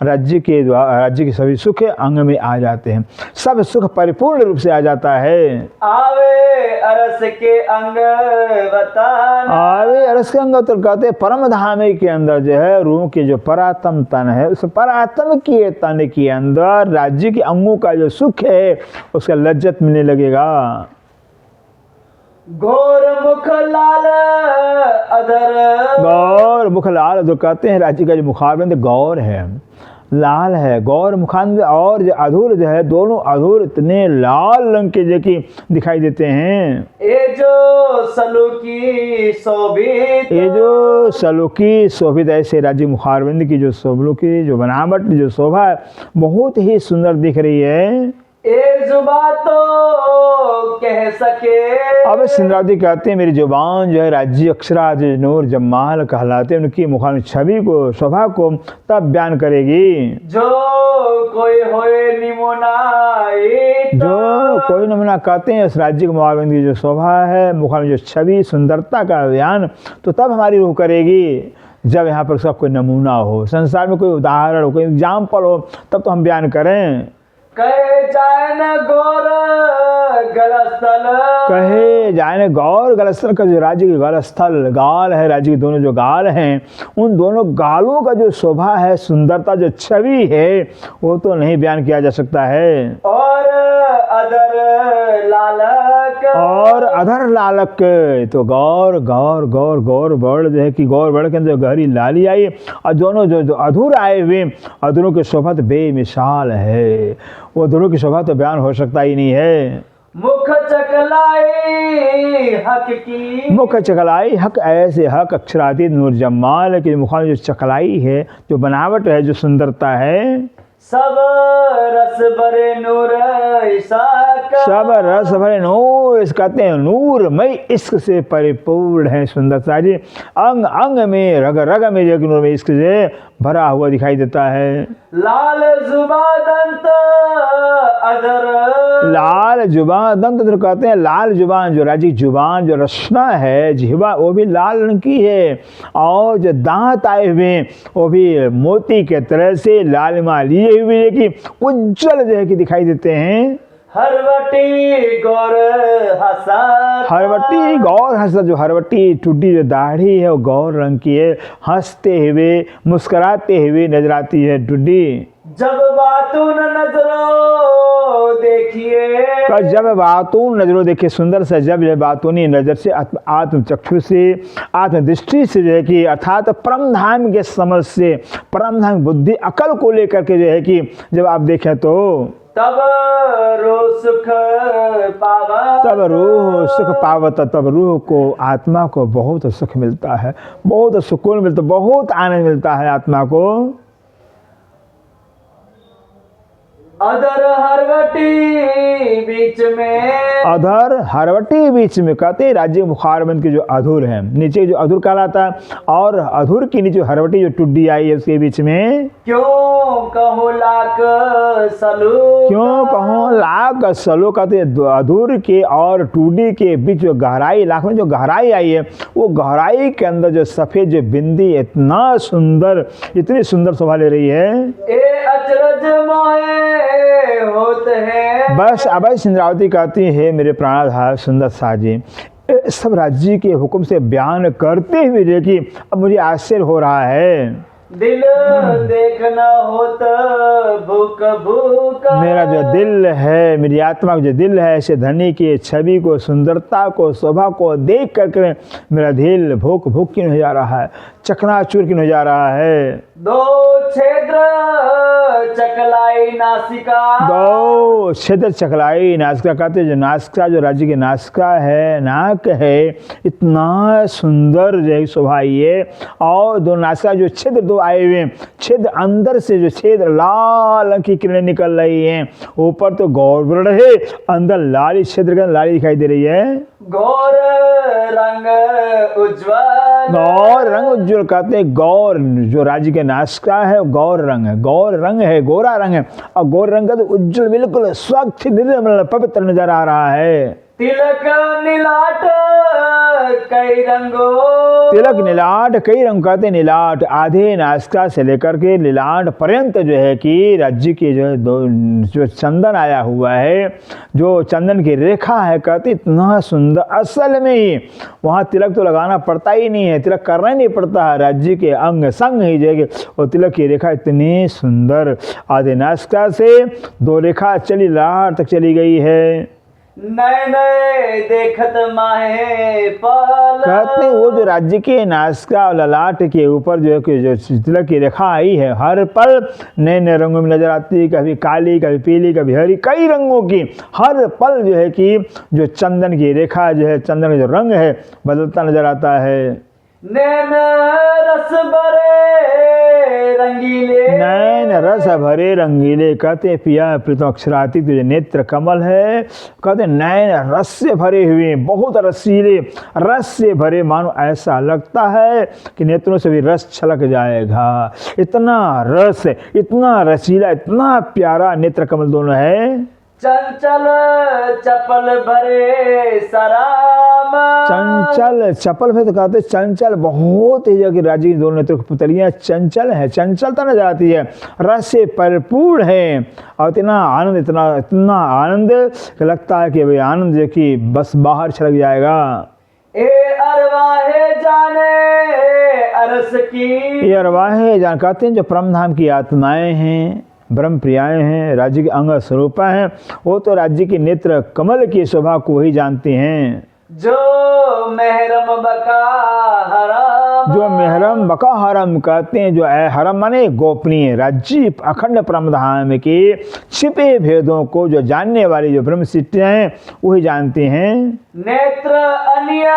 राज्य के सभी सुख अंग में आ जाते हैं, सब सुख परिपूर्ण रूप से आ जाता है। आवे अरस के अंग वतन, आवे अरस के अंग तो कहते हैं परम धाम के अंदर जो है रूह के जो परात्म तन है, उस परात्म के तन के अंदर राज्य के अंगों का जो सुख है उसका लज्जत मिलने लगेगा। गौर मुख लाल अधर, गौर मुख लाल अधर कहते हैं राज्य का जो मुखारविंद गौर है, लाल है, गौर मुखारविंद और जो अधूर जो है, दोनों अधूर इतने लाल रंग के जो कि दिखाई देते हैं। ये जो सलूकी शोभित, ये जो सलूकी शोभित ऐसे राज्य मुखारविंद की जो सलूकी जो बनावट जो शोभा है बहुत ही सुंदर दिख रही है। ए जुबा तो कह सके, अब सिंधराव जी कहते हैं मेरी जुबान जो है राज्य अक्षराज नूर जमाल कहलाते हैं, उनकी मुखार में छवि को, शोभा को तब बयान करेगी। जो कोई होए निमुनाई, जो कोई नमूना कहते हैं इस राज्य के मुखारविंद की जो शोभा है, मुखार में जो छवि सुंदरता का बयान तो तब हमारी रूह करेगी जब यहाँ पर उसका कोई नमूना हो, संसार में कोई उदाहरण हो, कोई एग्जाम्पल हो, तब तो हम बयान करें। कहे जाए न गौर गलस्थल, कहे जाए न गौर गलस्थल का जो राज्य के गलस्थल गाल है, राज्य के दोनों जो गाल हैं, उन दोनों गालों का जो शोभा है, सुंदरता, जो छवि है, वो तो नहीं बयान किया जा सकता है। और अदर लालक, और अधर लालक, तो गौर गौर गौर गौर वर्ण जो है कि गौर वर्ण के अंदर गहरी लाली आई, और दोनों जो अधूर आए हुए अधूरों की शोभा तो बेमिसाल है, वो अधूरों की शोभा तो बयान हो सकता ही नहीं है। मुख चकलाई हक की, मुख चकलाई हक, ऐसे हक अक्षरातीत नूर जमाल के मुख में जो चकलाई है, जो बनावट है, जो सुंदरता है, सब रस भरे नूर इशाक, सब रस भरे नूर, इस कहते हैं नूरमय इश्क से परिपूर्ण है सुंदरता जी। अंग अंग में रग रग में जो नूरमय इश्क से भरा हुआ दिखाई देता है। लाल जुबा दंत अधर, लाल जुबान, दंत जो कहते हैं लाल जुबान, जो राज्य की जुबान, जो रचना है जिह्वा, वो भी लाल रंग की है, और जो दांत आए हुए वो भी मोती के तरह से लालिमा लिए हुए है कि उज्जवल जो है कि दिखाई देते हैं। हरवटी गौर हसत, हरवटी गौर हंसत, जो हरवटी टूटी जो दाढ़ी है वो गौर रंग की है, हंसते हुए मुस्कुराते हुए नजर आती है टूटी। जब बातून नजरों देखिए, तो जब बातून नजरों देखिए, सुंदर से जब जो बातूनी नजर से, आत्मचक्षु से, आत्मदृष्टि से जो है कि अर्थात परम धाम के समझ से, परम धाम बुद्धि अकल को लेकर के जो है कि जब आप देखें तो तब रो सुख पावत, तब रूह सुख पावत, तब रूह को, आत्मा को बहुत सुख मिलता है, बहुत सुकून मिलता है, बहुत आनंद मिलता है आत्मा को। अदर हरवटी बीच में, अधर हरवटी बीच में, कहते हैं राज्य मुखारबंद के जो अधूर है, नीचे जो अधूर कहलाता है, और अधूर के नीचे हरवटी जो टुड्डी आई है उसके बीच में, क्यों कहूँ लाख सलू, क्यों कहूँ लाख सलो, कहते हैं अधूर के और टूडी के बीच जो गहराई, लाख में जो गहराई आई है, वो गहराई के अंदर जो सफेद जो बिंदी इतना सुंदर, इतनी सुंदर शोभा ले रही है। ए अचरज मोहे होते हैं, बस अब इंद्रावती कहती है मेरे प्राणाधार सुंदर साजी, सब राज्य के हुक्म से बयान करते हुए देखिए अब मुझे आश्चर्य हो रहा है। दिल देखना होता भूख भूख, मेरा जो दिल है, मेरी आत्मा का जो दिल है, ऐसे धनी की छवि को, सुंदरता को, शोभा को देख करके मेरा दिल भूख भूख क्यों हो जा रहा है, चकनाचूर क्यों हो जा रहा है। दो छेद्र चकलाई नासिका, दो छेद्र चकलाई नासिका, कहते जो नासिका, जो राज्य की नासिका है, नाक है, इतना सुंदर जो है शोभा ये, और दो नासिका जो छिद्र दो आए हुए, छिद्र अंदर से जो छिद्र लाल की किरणें निकल रही हैं, ऊपर तो गौर वर्ण है, अंदर लाली छिद्र का लाली दिखाई दे रही है। गौर रंग उज्ज्वल, गौर रंग उज्ज्वल, कहते हैं गौर जो राज्य के नासिका है गौर रंग है, गौर रंग है, गोरा रंग है, और गौर रंग का तो उज्ज्वल बिल्कुल स्वच्छ निर्मल पवित्र नजर आ रहा है। तिलक नीलाट कई रंगों, तिलक नीलाट कई रंग, कहते हैं नीलाट आधे नासिका से लेकर के नीलाट पर्यंत जो है कि राज्य के जो है जो चंदन आया हुआ है, जो चंदन की रेखा है, कहते इतना सुंदर, असल में ही वहाँ तिलक तो लगाना पड़ता ही नहीं है, तिलक करना ही नहीं पड़ता है, राज्य के अंग संग ही जो और तिलक की रेखा इतनी सुंदर, आधे नासिका से दो रेखा चली लाट तक चली गई है। नए नए देखत माहे पल, कहते हैं वो जो राज्य के नासिका और ललाट के ऊपर जो है कि जो तिलक की रेखा आई है, हर पल नए नए रंगों में नजर आती है, कभी काली, कभी पीली, कभी हरी, कई रंगों की, हर पल जो है कि जो चंदन की रेखा जो है, चंदन का जो रंग है बदलता नजर आता है। नैन रस भरे रंगीले, नैन रस भरे रंगीले, कहते हैं पिया प्रीतम अक्षरातीत जो नेत्र कमल है, कहते हैं नैन रस से भरे हुए, बहुत रसीले, रस से भरे, मानो ऐसा लगता है कि नेत्रों से भी रस छलक जाएगा, इतना रस, इतना रसीला, इतना प्यारा नेत्र कमल दोनों है। चंचल चपल भरे सराम, चंचल चपल है तो कहते चंचल, बहुत ही जगह राज्य की दोनों नेत्र पुतलियाँ चंचल है, चंचलता नजर आती है, रस से भरपूर है और इतना आनंद, इतना आनंद कि लगता है कि भाई आनंद जो कि बस बाहर छलक जाएगा। ए अरवाहे जाने अरस की, ये अरवाहे जान कहते हैं जो परम धाम की आत्माएं हैं, ब्रह्म प्रियाएं हैं, राज्य के अंग स्वरूपा हैं, वो तो राज्य के नेत्र कमल की शोभा को ही जानते हैं। जो महरम बका हरम, जो महरम बका हरम कहते हैं, जो हरम माने गोपनीय राज्य अखंड परम धाम के छिपे भेदों को जो जानने वाली जो ब्रह्म सिद्धियां हैं वही जानते हैं। नेत्र अनिया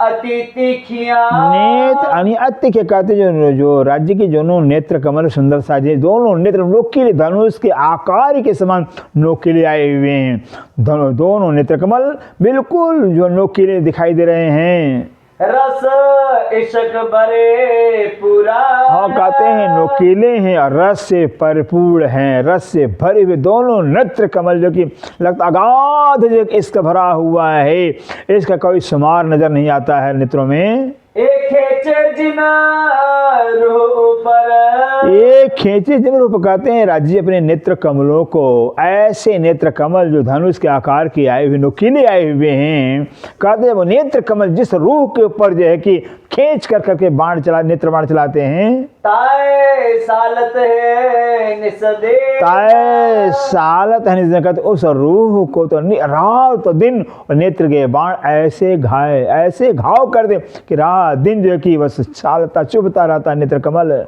अति तीखिया, नेत्र अति के कहते जो राज्य के दोनों नेत्र कमल सुंदर साजे, दोनों नेत्र नोकीले धनुष के आकार के समान नोकीले आए हुए हैं। दोनों नेत्र कमल बिल्कुल जो नोकीले दिखाई दे रहे हैं। रस इश्क भरे पूरा, हाँ कहते हैं नोकीले हैं और रस से भरपूर हैं, रस से भरे हुए दोनों नेत्र कमल जो कि लगता अगाध जो इसका भरा हुआ है, इसका कोई शुमार नजर नहीं आता है नेत्रों में। एक खेचे जिना रूप पर, एक खेचे जिन रूप कहते हैं राज्य अपने नेत्र कमलों को, ऐसे नेत्र कमल जो धनुष के आकार के आए हुए नुकीले आए हुए हैं, कहते हैं वो नेत्र कमल जिस रूह के ऊपर जो है कि खींच कर करके नेत्र बाण चलाते हैं। ताए सालत है निसदे, ताए सालत है निसदे कहते उस रूह को तो रात तो दिन और नेत्र के बाण ऐसे घाव कर दे कि रात दिन जो कि बस चालता चुभता रहता नेत्र कमल।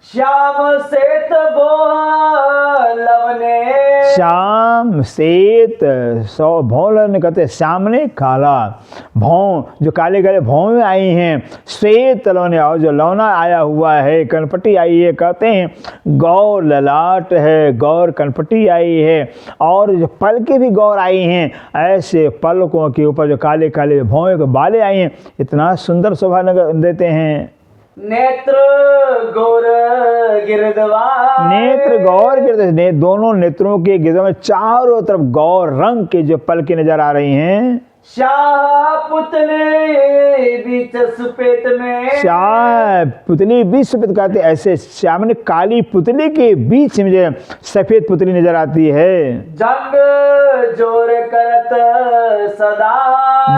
श्याम सेत बोह लवने, श्याम श्वेत सौ भौं कहते हैं, श्याम ने काला, भौं जो काले काले भौं में आई हैं, श्वेत लौने और जो लौना आया हुआ है, कनपटी आई है, कहते हैं गौर ललाट है, गौर कनपटी आई है और जो पलकें भी गौर आई हैं, ऐसे पलकों के ऊपर जो काले काले भौं के बाले आई हैं, इतना सुंदर शोभा देते हैं। नेत्र गौर गिरदवा, नेत्र गौर गिरद, दोनों नेत्रों के गिरदों में चारों तरफ गौर रंग के जो पलके नजर आ रही हैं। शाह पुतली बीच सुपेट में, शाह पुतली बीच सफेद कहते ऐसे श्याम ने काली पुतली के बीच में जो सफेद पुतली नजर आती है। जंग जोर करत सदा,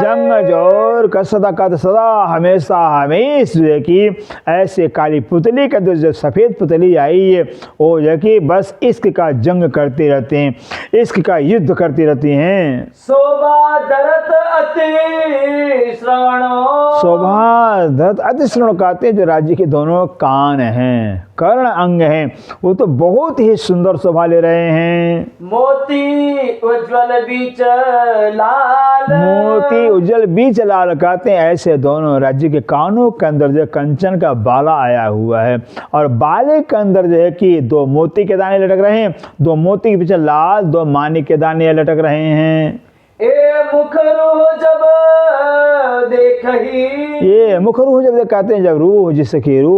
जंग जोर कर सदा का सदा हमेशा हमेश जो है कि ऐसे काली पुतली का जो सफेद पुतली आई है वो जो कि बस इश्क का जंग करते रहते हैं, इश्क का युद्ध करती रहती हैं। शोभा दरत अति श्रवणों, शोभा दत्त अति श्रवण कहते हैं जो राज्य के दोनों कान हैं, कर्ण अंग हैं, वो तो बहुत ही सुंदर शोभा ले रहे हैं। मोती उज्ज्वल बीच लाल, मोती उज्जवल बीच लाल कहते हैं ऐसे दोनों राज्य के कानों के अंदर जो कंचन का बाला आया हुआ है और बाले के अंदर जो है कि दो मोती के दाने लटक रहे हैं, दो मोती के पीछे लाल दो मानिक के दाने लटक रहे हैं। ए मुख रूह जब देखही, ये मुख रूह जब कहते हैं जब रूह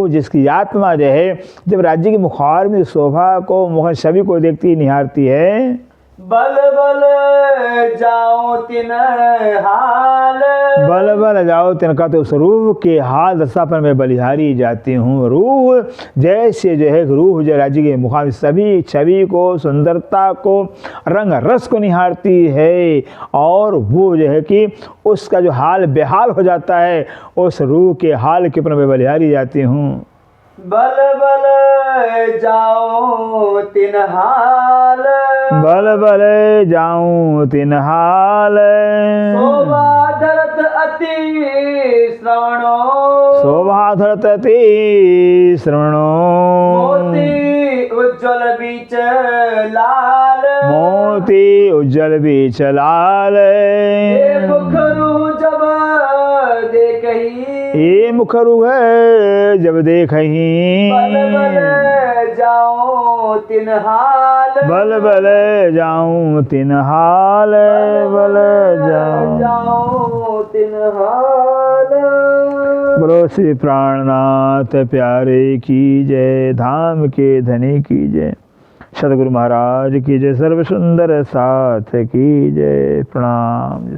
जिसकी आत्मा जो है जब राज्य की मुखार में शोभा को मुख छवि को देखती निहारती है। बल बल जाओ तिन हाल, बल बल जाओ तिन कहते उस रूह के हाल दशा पर मैं बलिहारी जाती हूँ। रूह जैसे जो है रूह जो राज्य के मुखार सभी छवि को सुंदरता को रंग रस को निहारती है और वो जो है कि उसका जो हाल बेहाल हो जाता है उस रूह के हाल के ऊपर मैं बलिहारी जाती हूँ। बल बल जाओ तिन हाल, बल बल जाऊं तिन हाल, शोभा धरत अति श्रवणो, शोभा धरत अति श्रवणो, मोती उज्ज्वल बीच लाल, मोती उज्जवल बीच लाल, ए मुख रूह जब देखही, ये मुख रूह जब देखही, बल बल जाओ तिन हाल, बल बल जाऊं तिन हाल, बल जाओ तिन हाल। बोलो श्री प्राणनाथ प्यारे की जय, धाम के धनी की जय, सदगुरु महाराज की जय, सर्व सुंदर साथ की जय। प्रणाम।